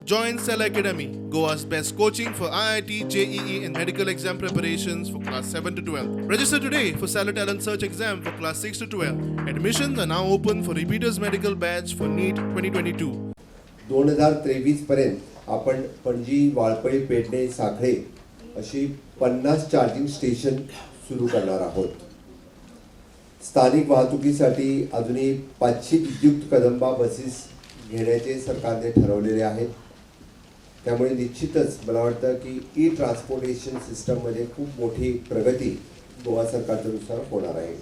Join Cell Academy, Goa's best coaching for IIT, JEE, and medical exam preparations for class 7 to 12. Register today for Cell Talent Search exam for class 6 to 12. Admissions are now open for repeaters medical batch for NEET 2022. 2023 पर्यंत आपण पणजी, वाळपळी, पेडणे, साखळे अशी 50 charging station सुरू करणार आहोत. स्थानिक वाहतुकीसाठी अजूनही 500 विद्युत कदंबा बसेस घेण्याचे सरकारने ठरवलेले आहेत. त्यामुळे निश्चितच मला वाटतं की ई ट्रान्सपोर्टेशन सिस्टममध्ये खूप मोठी प्रगती गोवा सरकारच्यानुसार होणार आहे.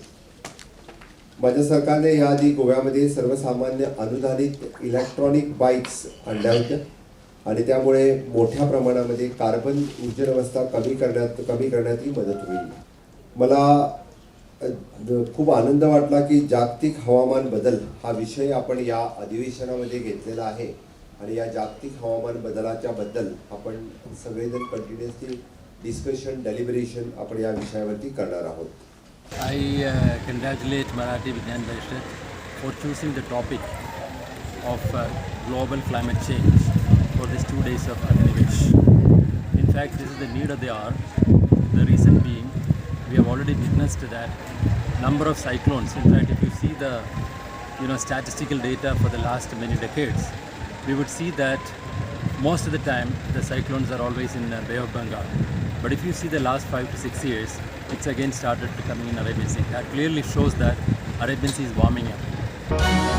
माझ्या सरकारने याआधी गोव्यामध्ये सर्वसामान्य अनुदानित इलेक्ट्रॉनिक बाईक्स आणल्या होत्या आणि त्यामुळे मोठ्या प्रमाणामध्ये कार्बन उत्सर्जन कमी करण्यात मदत होईल. मला खूप आनंद वाटला की जागतिक हवामान बदल हा विषय आपण या अधिवेशनामध्ये घेतलेला आहे आणि या जागतिक हवामान बदलाच्या बद्दल आपण सगळेजण कंटिन्युअसली डिस्कशन डेलिब्रेशन आपण या विषयावरती करणार आहोत. I congratulate Marathi Vigyan Parishad for choosing the topic of global climate change for these 2 days of Adnivesh. In fact, this is the need of the hour. The reason being, we have already witnessed that number of cyclones. In fact, if you see the statistical data for the last many decades, we would see that most of the time the cyclones are always in Bay of Bengal. But if you see the last 5 to 6 years, it's again started becoming in Arabian Sea. That clearly shows that Arabian Sea is warming up.